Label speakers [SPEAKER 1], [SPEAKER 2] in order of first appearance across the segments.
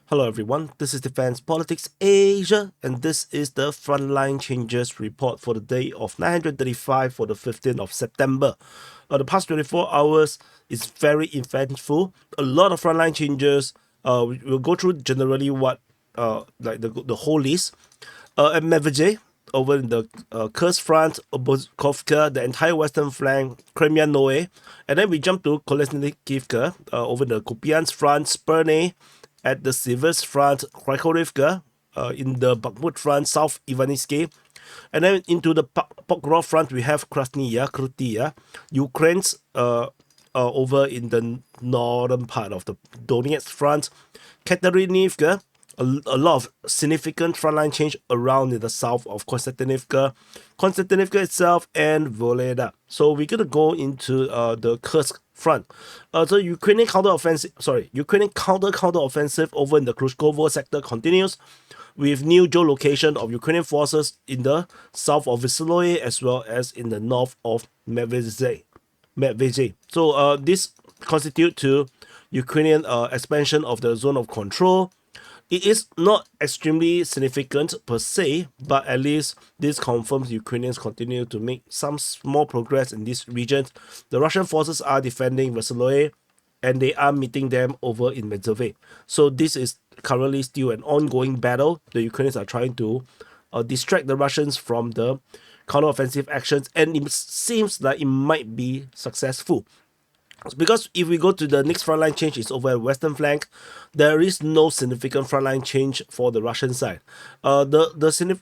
[SPEAKER 1] Hello everyone, this is Defense Politics Asia, and this is the Frontline Changes report for the day of 935 for the 15th of September. The past 24 hours is very eventful. A lot of frontline changes. We'll go through generally what, like the whole list. At Medvedev, over in the Kursk front, Kovkovo, the entire western flank, Crimea, Noe, and then we jump to Kolesnikivka, over the Kupiansk front, Sperne, at the Silers front, Krano, in the Bakut front, South Ivaniske, and then into the Pok front, we have Krasnaya, Ukraine's over in the northern part of the Donetsk front, Katerinivka, a lot of significant frontline change around in the south of Konstantinivka itself, and Vola. So we're gonna go into the Kursk front. So Ukrainian counter-offensive over in the Kovkovo sector continues, with new geolocation of Ukrainian forces in the south of Silers as well as in the north of Medvedev. So this constitute to Ukrainian expansion of the zone of control. It is not extremely significant per se, but at least this confirms Ukrainians continue to make some small progress in this region. The Russian forces are defending Vasily, and they are meeting them over in Medvedev. So this is currently still an ongoing battle. The Ukrainians are trying to distract the Russians from the counteroffensive actions, and it seems like it might be successful. Because if we go to the next frontline change, is over at western flank, there is no significant frontline change for the Russian side. The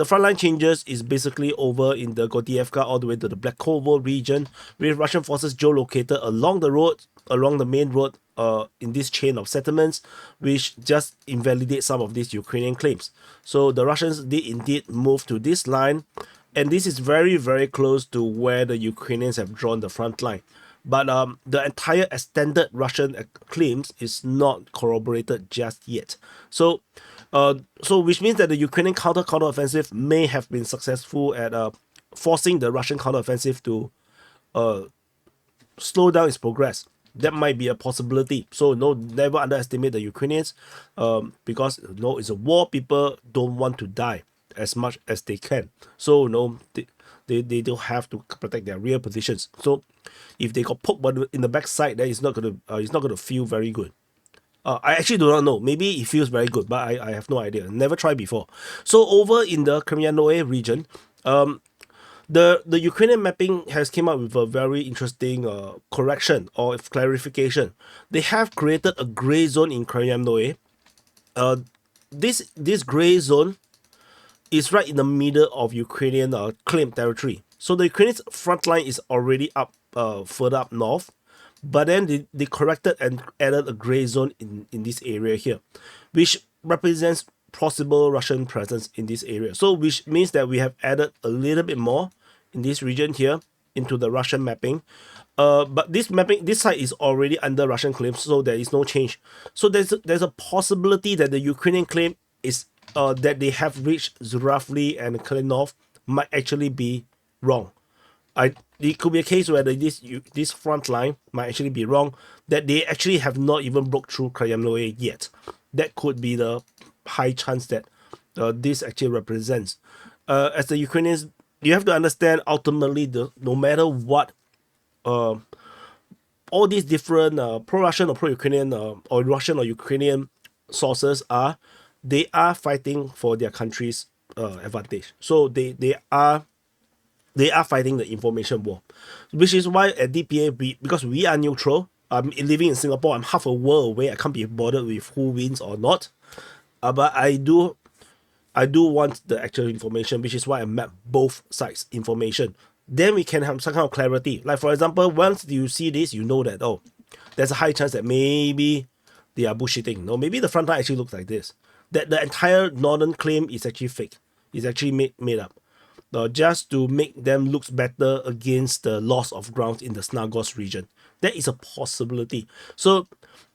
[SPEAKER 1] frontline changes is basically over in the Gordievka all the way to the Bakut region, with Russian forces geolocated along the main road in this chain of settlements, which just invalidates some of these Ukrainian claims. So the Russians did indeed move to this line, and this is very, very close to where the Ukrainians have drawn the front line. But the entire extended Russian claims is not corroborated just yet. So which means that the Ukrainian counteroffensive may have been successful at forcing the Russian counteroffensive to slow down its progress. That might be a possibility. So never underestimate the Ukrainians, because it's a war. People don't want to die as much as they can. So they don't have to protect their real positions. So if they got poked in the backside, then it's not gonna feel very good. I actually do not know. Maybe it feels very good, but I have no idea. Never tried before. So over in the Crimea region, the Ukrainian mapping has came up with a very interesting correction or clarification. They have created a gray zone in Crimea. This gray zone is right in the middle of Ukrainian claimed territory. So the Ukrainian front line is already up further up north, but then they corrected and added a gray zone in this area here, which represents possible Russian presence in this area. So which means that we have added a little bit more in this region here into the Russian mapping. But this site is already under Russian claims, so there is no change. So there's a possibility that the Ukrainian claim is that they have reached Zhuravli and Klinov might actually be wrong. It could be a case where this front line might actually be wrong, that they actually have not even broke through Kremlin yet. That could be the high chance that this actually represents. As the Ukrainians, you have to understand ultimately, no matter what all these different pro-Russian or pro-Ukrainian or Russian or Ukrainian sources are, they are fighting for their country's advantage. So they are fighting the information war, which is why at DPA, because we are neutral, I'm living in Singapore, I'm half a world away, I can't be bothered with who wins or not. But I do want the actual information, which is why I map both sides information. Then we can have some kind of clarity. Like for example, once you see this, you know that there's a high chance that maybe they are bullshitting. Maybe the front line actually looks like this. That the entire northern claim is actually fake. It's actually made up. Just to make them look better against the loss of ground in the Snagos region. That is a possibility. So,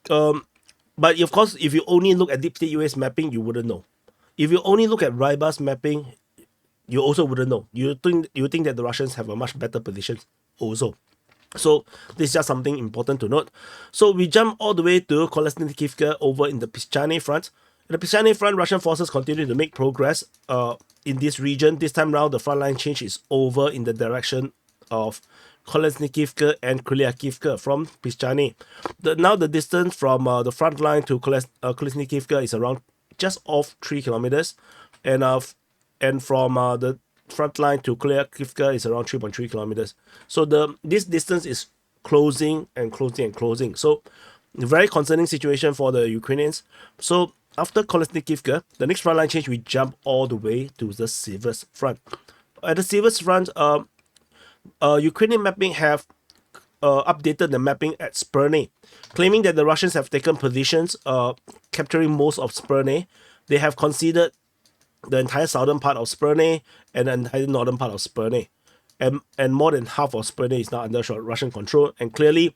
[SPEAKER 1] but of course, if you only look at Deep State US mapping, you wouldn't know. If you only look at Ryba's mapping, you also wouldn't know. You think that the Russians have a much better position also. So this is just something important to note. So we jump all the way to Kolesnikivka over in the Pischane front. The Pischane front, Russian forces continue to make progress in this region. This time round, the frontline change is over in the direction of Kolesnikivka and Kryakivka from Pischane. Now the distance from the front line to Kolesnikivka is around just off 3 kilometers, and from the front line to Kryakivka is around 3.3 kilometers. So this distance is closing and closing and closing. So very concerning situation for the Ukrainians. So after Kolesnikivka, the next front line change, we jump all the way to the Silers front. At the Silers front, Ukrainian mapping have updated the mapping at Sperne, claiming that the Russians have taken positions, capturing most of Sperne. They have conceded the entire southern part of Sperne and the entire northern part of Sperne. And more than half of Sperne is now under Russian control. And clearly,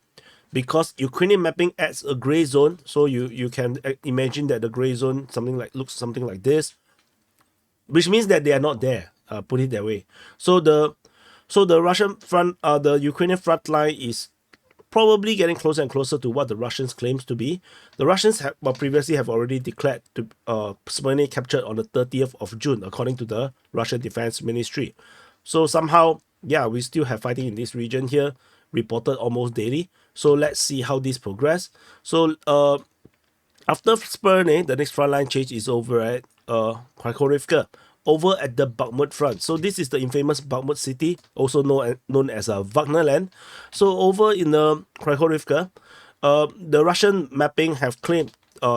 [SPEAKER 1] because Ukrainian mapping adds a gray zone, so you can imagine that the gray zone looks something like this, which means that they are not there. Put it that way. So the Russian front, the Ukrainian front line is probably getting closer and closer to what the Russians claims to be. The Russians previously have already declared to Smyrna captured on the 30th of June, according to the Russian Defense Ministry. So somehow, yeah, we still have fighting in this region here, reported almost daily. So let's see how this progress. So after Smyrna, the next front line change is over at Kharkovivka, over at the Bakut front. So this is the infamous Bakut city, also known as Wagner land. So over in the Kharkovivka, the Russian mapping have claimed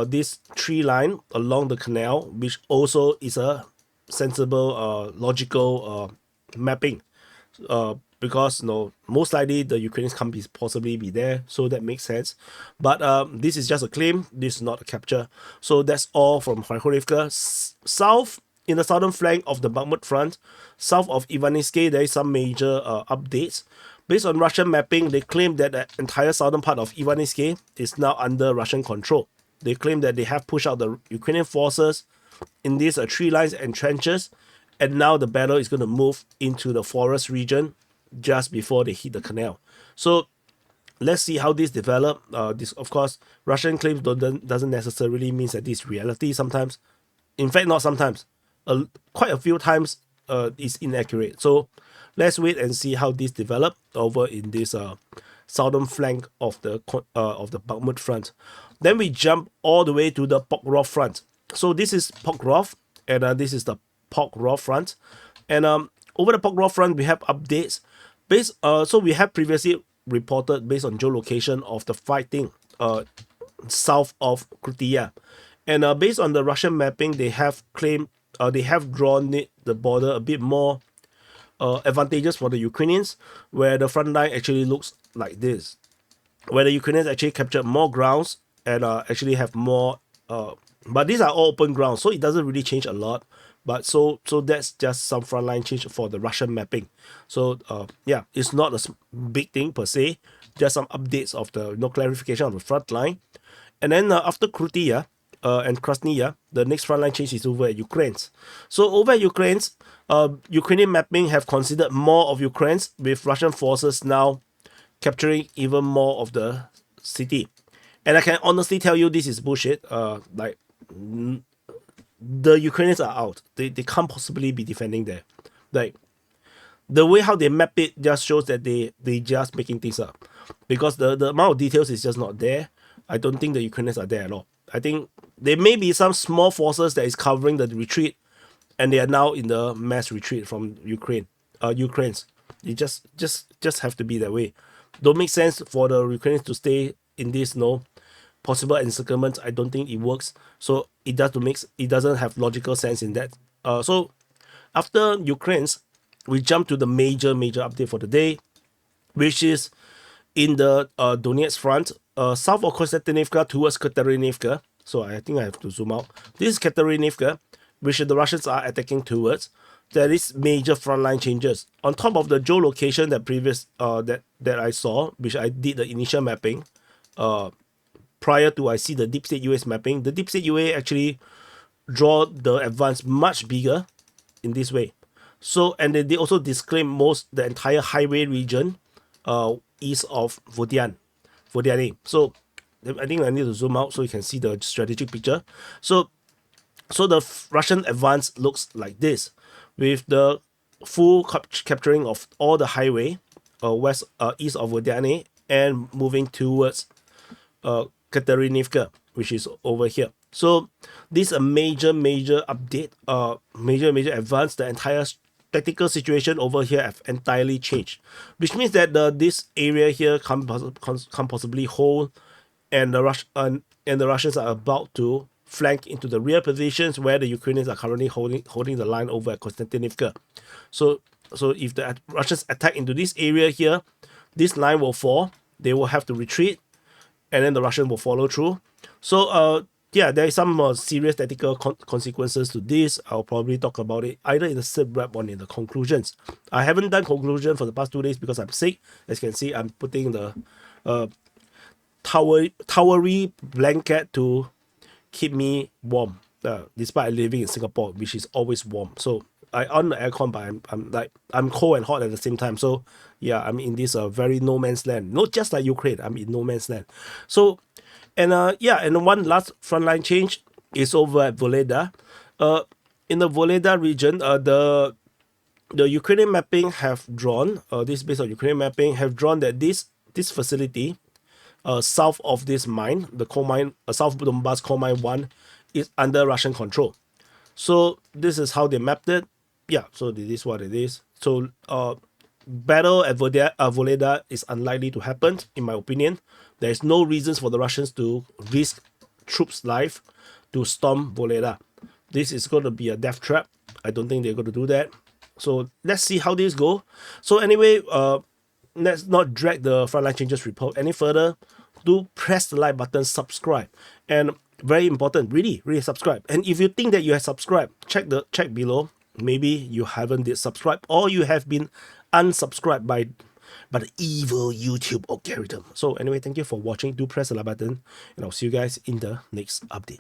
[SPEAKER 1] this tree line along the canal, which also is a sensible, logical mapping. Because most likely the Ukrainians can't possibly be there, so that makes sense. But this is just a claim, this is not a capture. So that's all from Kharkovivka. South, in the southern flank of the Bakut front, south of Ivaniske, there is some major updates. Based on Russian mapping, they claim that the entire southern part of Ivaniske is now under Russian control. They claim that they have pushed out the Ukrainian forces in these tree lines and trenches, and now the battle is going to move into the forest region just before they hit the canal. So let's see how this develop. This, of course, Russian claims doesn't necessarily mean that this is reality. Sometimes, in fact, not sometimes, quite a few times is inaccurate. So let's wait and see how this develop over in this southern flank of the Bakut front. Then we jump all the way to the Pok front. So this is Pok, and this is the Pok front. And over the Pok front, we have updates. So we have previously reported based on geolocation of the fighting south of Krytia. And based on the Russian mapping, they have claimed they have drawn the border a bit more advantageous for the Ukrainians, where the front line actually looks like this, where the Ukrainians actually captured more grounds and actually have more. But these are all open grounds, so it doesn't really change a lot. But so that's just some frontline change for the Russian mapping. So yeah, it's not a big thing per se, just some updates of the clarification of the front line. And then after Krytia and Krasnaya, the next frontline change is over at Ukraine's. So over at Ukraine's, Ukrainian mapping have considered more of Ukraine's, with Russian forces now capturing even more of the city. And I can honestly tell you this is bullshit. The Ukrainians are out. They can't possibly be defending there. Like, the way how they map it just shows that they just making things up. Because the amount of details is just not there. I don't think the Ukrainians are there at all. I think there may be some small forces that is covering the retreat, and they are now in the mass retreat from Ukraine's. It just have to be that way. Don't make sense for the Ukrainians to stay in this possible encirclement. I don't think it works. So it doesn't have logical sense in that. So after Ukraine's, we jump to the major update for the day, which is in the Donetsk front, south of Konstantinivka towards Katarinivka. So I think I have to zoom out. This is Katarinivka, which the Russians are attacking towards. There is major frontline changes. On top of the geolocation that I saw, which I did the initial mapping, prior to I see the Deep State UA's mapping, the Deep State UA actually draw the advance much bigger in this way. So, and then they also disclaim the entire highway region east of Vodiane. So I think I need to zoom out so you can see the strategic picture. So So the Russian advance looks like this, with the full capturing of all the highway east of Vodane and moving towards Katerinivka, which is over here. So this is a major update, major advance. The entire tactical situation over here have entirely changed, which means that this area here can possibly hold, and the Russians are about to flank into the rear positions where the Ukrainians are currently holding the line over at Konstantinivka. So if the Russians attack into this area here, this line will fall. They will have to retreat, and then the Russian will follow through. So yeah, there is some serious tactical consequences to this. I'll probably talk about it either in the sit rep or in the conclusions. I haven't done conclusion for the past 2 days because I'm sick. As you can see, I'm putting the towery blanket to keep me warm, despite living in Singapore, which is always warm. So I on the aircon, but I'm cold and hot at the same time. So yeah, I'm in this very no man's land. Not just like Ukraine, I'm in no man's land. So and one last frontline change is over at Voleda. In the Voleda region, the Ukrainian mapping have drawn, this based on Ukrainian mapping, have drawn that this facility south of this mine, the coal mine, South Donbass coal mine 1, is under Russian control. So this is how they mapped it. Yeah, so this is what it is. So battle at Voleda is unlikely to happen, in my opinion. There is no reasons for the Russians to risk troops' life to storm Voleda. This is going to be a death trap. I don't think they're going to do that. So let's see how this go. So anyway, let's not drag the frontline changes report any further. Do press the like button, subscribe, and very important, really subscribe. And if you think that you have subscribed, check below. Maybe you haven't did subscribe, or you have been unsubscribed by the evil YouTube algorithm. So anyway, thank you for watching. Do press the like button, and I'll see you guys in the next update.